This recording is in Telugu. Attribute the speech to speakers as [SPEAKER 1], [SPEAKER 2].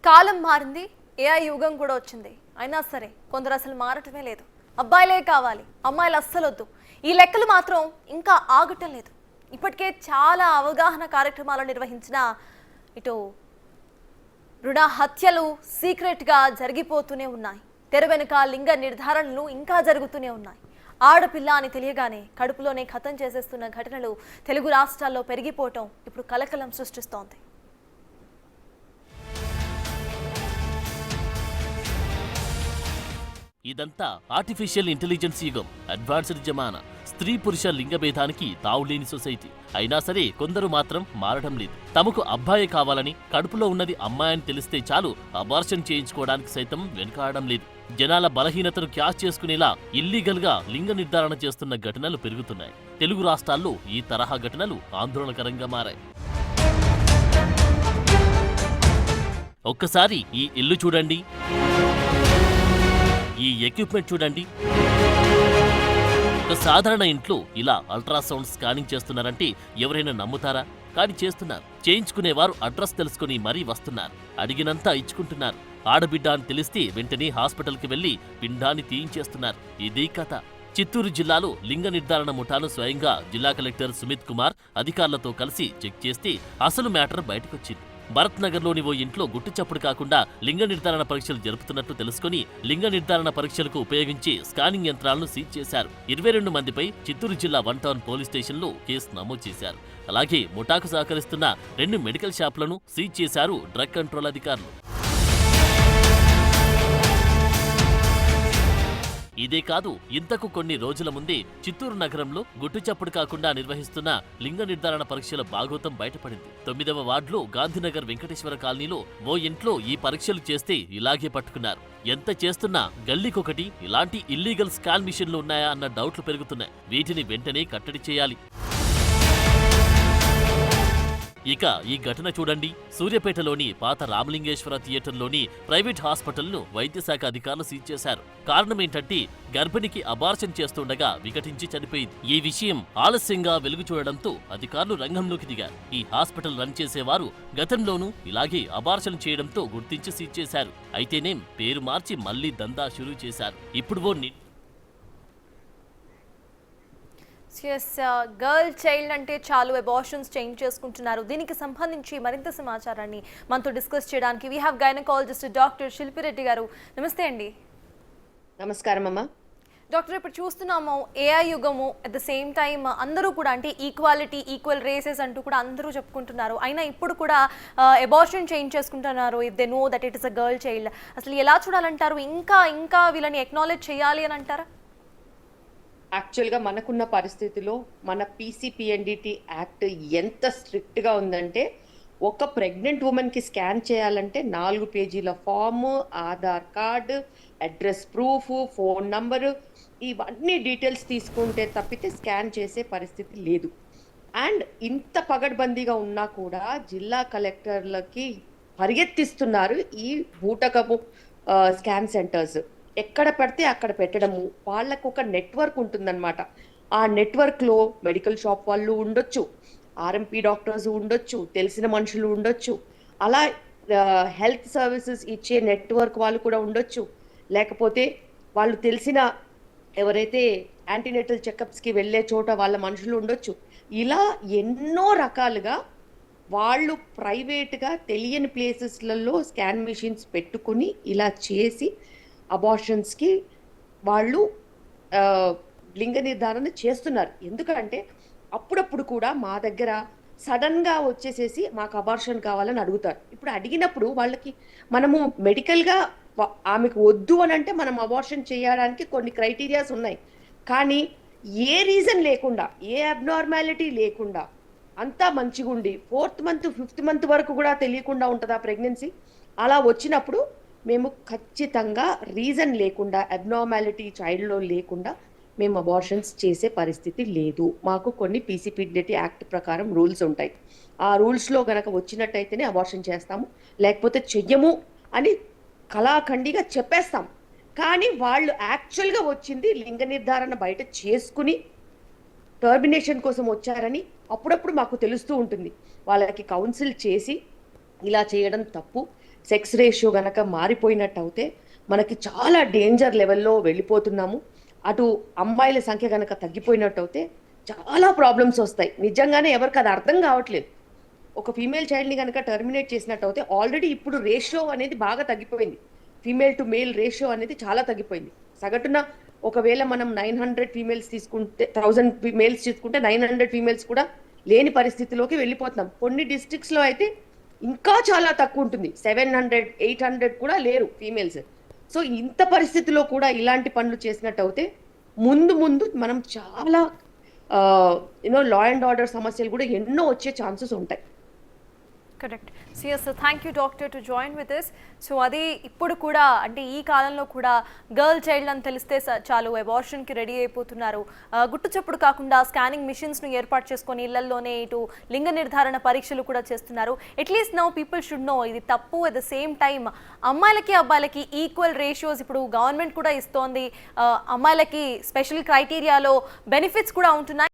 [SPEAKER 1] కాలం మారింది, ఏఐ యుగం కూడా వచ్చింది. అయినా సరే కొందరు అసలు మారటమే లేదు. అబ్బాయిలే కావాలి, అమ్మాయిలు అస్సలు వద్దు. ఈ లెక్కలు మాత్రం ఇంకా ఆగటం లేదు. ఇప్పటికే చాలా అవగాహన కార్యక్రమాలు నిర్వహించిన ఇటు భ్రూణ హత్యలు సీక్రెట్గా జరిగిపోతూనే ఉన్నాయి. తెర వెనుక లింగ నిర్ధారణలు ఇంకా జరుగుతూనే ఉన్నాయి. ఆడపిల్ల అని తెలియగానే కడుపులోనే ఖతం చేసేస్తున్న ఘటనలు తెలుగు రాష్ట్రాల్లో పెరిగిపోవటం ఇప్పుడు కలకలం సృష్టిస్తోంది.
[SPEAKER 2] ఇదంతా ఆర్టిఫిషియల్ ఇంటెలిజెన్స్ యుగం, అడ్వాన్స్డ్ జమానా. స్త్రీ పురుష లింగభేదానికి తావులేని సొసైటీ. అయినా సరే కొందరు మాత్రం మారడం లేదు. తమకు అబ్బాయి కావాలని, కడుపులో ఉన్నది అమ్మాయని తెలిస్తే చాలు అబార్షన్ చేయించుకోవడానికి సైతం వెనుకాడడం లేదు. జనాల బలహీనతను క్యాష్ చేసుకునేలా ఇల్లీగల్ గా లింగ నిర్ధారణ చేస్తున్న ఘటనలు పెరుగుతున్నాయి. తెలుగు రాష్ట్రాల్లో ఈ తరహా ఘటనలు ఆందోళనకరంగా మారాయి. ఒక్కసారి ఈ ఇల్లు చూడండి, ఈ ఎక్విప్మెంట్ చూడండి. ఒక సాధారణ ఇంట్లో ఇలా అల్ట్రాసౌండ్ స్కానింగ్ చేస్తున్నారంటే ఎవరైనా నమ్ముతారా? కానీ చేస్తున్నారు. చేయించుకునేవారు అడ్రస్ తెలుసుకుని మరీ వస్తున్నారు. అడిగినంతా ఇచ్చుకుంటున్నారు. ఆడబిడ్డ అని తెలిస్తే వెంటనే హాస్పిటల్కి వెళ్లి పిండాన్ని తీయించేస్తున్నారు. ఇదే కథ. చిత్తూరు జిల్లాలో లింగ నిర్ధారణ ముఠాను స్వయంగా జిల్లా కలెక్టర్ సుమిత్ కుమార్ అధికారులతో కలిసి చెక్ చేస్తే అసలు మ్యాటర్ బయటకొచ్చింది. భరత్ నగర్లోని ఓ ఇంట్లో గుట్టుచప్పుడు కాకుండా లింగ నిర్ధారణ పరీక్షలు జరుపుతున్నట్టు తెలుసుకుని లింగ నిర్ధారణ పరీక్షలకు ఉపయోగించి స్కానింగ్ యంత్రాలను సీజ్ చేశారు. 22 మందిపై చిత్తూరు జిల్లా 1 టౌన్ పోలీస్ స్టేషన్లో కేసు నమోదు చేశారు. అలాగే ముఠాకు సహకరిస్తున్న 2 మెడికల్ షాపులను సీజ్ చేశారు డ్రగ్ కంట్రోల్ అధికారులు. ఇదే కాదు, ఇంతకు కొన్ని రోజుల ముందే చిత్తూరు నగరంలో గుట్టుచప్పుడు కాకుండా నిర్వహిస్తున్న లింగ నిర్ధారణ పరీక్షల భాగోతం బయటపడింది. 9వ వార్డులో గాంధీనగర్ వెంకటేశ్వర కాలనీలో ఓ ఇంట్లో ఈ పరీక్షలు చేస్తే ఇలాగే పట్టుకున్నారు. ఎంత చేస్తున్నా గల్లీకొకటి ఇలాంటి ఇల్లీగల్ స్కాన్ మిషన్లు ఉన్నాయా అన్న డౌట్లు పెరుగుతున్నాయి. వీటిని వెంటనే కట్టడి చేయాలి. ఇక ఈ ఘటన చూడండి. సూర్యాపేటలోని పాత రామలింగేశ్వర థియేటర్లోని ప్రైవేట్ హాస్పిటల్ను వైద్యశాఖ అధికారులు సీజ్ చేశారు. కారణమేంటంటే గర్భిణికి అబార్షన్ చేస్తుండగా వికటించి చనిపోయింది. ఈ విషయం ఆలస్యంగా వెలుగు చూడడంతో అధికారులు రంగంలోకి దిగారు. ఈ హాస్పిటల్ రన్ చేసేవారు గతంలోనూ ఇలాగే అబార్షన్ చేయడంతో గుర్తించి సీజ్ చేశారు. అయితేనేం పేరు మార్చి మళ్లీ దందా షురూ చేశారు. ఇప్పుడు
[SPEAKER 1] గర్ల్ చైల్డ్ అంటే చాలు అబార్షన్స్ చేంజ్ చేసుకుంటున్నారు. దీనికి సంబంధించి మరింత సమాచారాన్ని మనతో డిస్కస్ చేయడానికి we have gynaecologist doctor Shilpi Reddy గారు. నమస్తే అండి.
[SPEAKER 3] నమస్కారం అమ్మా.
[SPEAKER 1] డాక్టర్, ఇప్పుడు చూస్తున్నాము ఏఐ యుగము, అట్ ద సేమ్ టైం అందరూ కూడా అంటే ఈక్వాలిటీ, ఈక్వల్ రేసెస్ అంటూ కూడా అందరూ చెప్పుకుంటున్నారు. అయినా ఇప్పుడు కూడా అబార్షన్ చేంజ్ చేసుకుంటున్నారు if they know that it is a girl child. అసలు ఎలా చూడాలంటారు? ఇంకా వీళ్ళని ఎక్నాలెడ్జ్ చేయాలి అని అంటారా?
[SPEAKER 3] యాక్చువల్గా మనకున్న పరిస్థితిలో మన పీసీపీఎన్డిటీ యాక్ట్ ఎంత స్ట్రిక్ట్గా ఉందంటే ఒక ప్రెగ్నెంట్ ఉమెన్కి స్కాన్ చేయాలంటే 4 పేజీల form, Aadhaar card, address proof, phone number, ఇవన్నీ డీటెయిల్స్ తీసుకుంటే తప్పితే స్కాన్ చేసే పరిస్థితి లేదు. అండ్ ఇంత పగడ్బందీగా ఉన్నా కూడా జిల్లా కలెక్టర్లకి పరిగెత్తిస్తున్నారు ఈ బూటకపు స్కాన్ సెంటర్స్. ఎక్కడ పడితే అక్కడ పెట్టడము. వాళ్ళకు ఒక నెట్వర్క్ ఉంటుందన్నమాట. ఆ నెట్వర్క్లో మెడికల్ షాప్ వాళ్ళు ఉండొచ్చు, ఆర్ఎంపీ డాక్టర్స్ ఉండొచ్చు, తెలిసిన మనుషులు ఉండొచ్చు, అలా హెల్త్ సర్వీసెస్ ఇచ్చే నెట్వర్క్ వాళ్ళు కూడా ఉండొచ్చు, లేకపోతే వాళ్ళు తెలిసిన ఎవరైతే యాంటీనేటల్ చెకప్స్కి వెళ్ళే చోట వాళ్ళ మనుషులు ఉండొచ్చు. ఇలా ఎన్నో రకాలుగా వాళ్ళు ప్రైవేట్గా తెలియని ప్లేసెస్లలో స్కాన్ మిషన్స్ పెట్టుకుని ఇలా చేసి అబార్షన్స్కి వాళ్ళు లింగ నిర్ధారణ చేస్తున్నారు. ఎందుకంటే అప్పుడప్పుడు కూడా మా దగ్గర సడన్గా వచ్చేసేసి మాకు అబార్షన్ కావాలని అడుగుతారు. ఇప్పుడు అడిగినప్పుడు వాళ్ళకి మనము మెడికల్గా ఆమెకు వద్దు అని అంటే మనం అబార్షన్ చేయడానికి కొన్ని క్రైటీరియాస్ ఉన్నాయి. కానీ ఏ రీజన్ లేకుండా, ఏ అబ్నార్మాలిటీ లేకుండా అంతా మంచిగుండి 4th మంత్ 5th మంత్ వరకు కూడా తెలియకుండా ఉంటుందా ప్రెగ్నెన్సీ? అలా వచ్చినప్పుడు మేము ఖచ్చితంగా రీజన్ లేకుండా, అబ్నార్మాలిటీ చైల్డ్లో లేకుండా మేము అబార్షన్స్ చేసే పరిస్థితి లేదు. మాకు కొన్ని పీసీపీఎన్డిటీ యాక్ట్ ప్రకారం రూల్స్ ఉంటాయి. ఆ రూల్స్లో గనక వచ్చినట్టయితేనే అబార్షన్ చేస్తాము, లేకపోతే చెయ్యము అని కళాఖండిగా చెప్పేస్తాం. కానీ వాళ్ళు యాక్చువల్గా వచ్చింది లింగ నిర్ధారణ బయట చేసుకుని టర్మినేషన్ కోసం వచ్చారని అప్పుడప్పుడు మాకు తెలుస్తూ ఉంటుంది. వాళ్ళకి కౌన్సిల్ చేసి ఇలా చేయడం తప్పు, సెక్స్ రేషియో గనక మారిపోయినట్టు అయితే మనకి చాలా డేంజర్ లెవెల్లో వెళ్ళిపోతున్నాము. అటు అమ్మాయిల సంఖ్య గనక తగ్గిపోయినట్టు అయితే చాలా ప్రాబ్లమ్స్ వస్తాయి. నిజంగానే ఎవరికి అది అర్థం కావట్లేదు. ఒక ఫీమేల్ చైల్డ్ని కనుక టర్మినేట్ చేసినట్టు అయితే ఆల్రెడీ ఇప్పుడు రేషియో అనేది బాగా తగ్గిపోయింది. ఫీమేల్ టు మేల్ రేషియో అనేది చాలా తగ్గిపోయింది. సగటున ఒకవేళ మనం 900 ఫీమేల్స్ తీసుకుంటే 1000 మేల్స్ తీసుకుంటే 900 ఫీమేల్స్ కూడా లేని పరిస్థితిలోకి వెళ్ళిపోతున్నాం. కొన్ని డిస్ట్రిక్ట్స్లో అయితే ఇంకా చాలా తక్కువ ఉంటుంది. 700 800 కూడా లేరు ఫీమేల్స్. సో ఇంత పరిస్థితిలో కూడా ఇలాంటి పనులు చేసినట్టు అయితే ముందు ముందు మనం చాలా లా అండ్ ఆర్డర్ సమస్యలు కూడా ఎన్నో వచ్చే ఛాన్సెస్ ఉంటాయి.
[SPEAKER 1] Correct. So yes, thank you doctor to join with this. So అది ఇప్పుడు కూడా అంటే ఈ కాలంలో కూడా గర్ల్ చైల్డ్ అని తెలిస్తే చాలు అబార్షన్కి రెడీ అయిపోతున్నారు. గుట్టు చప్పుడు కాకుండా స్కానింగ్ మిషన్స్ను ఏర్పాటు చేసుకొని ఇళ్లల్లోనే ఇటు లింగ నిర్ధారణ పరీక్షలు కూడా చేస్తున్నారు. At least now people should know ఇది తప్పు. అట్ ద సేమ్ టైం అమ్మాయిలకి అబ్బాయిలకి ఈక్వల్ రేషియోస్ ఇప్పుడు గవర్నమెంట్ కూడా ఇస్తోంది. అమ్మాయిలకి స్పెషల్ క్రైటీరియాలో బెనిఫిట్స్ కూడా ఉంటున్నాయి.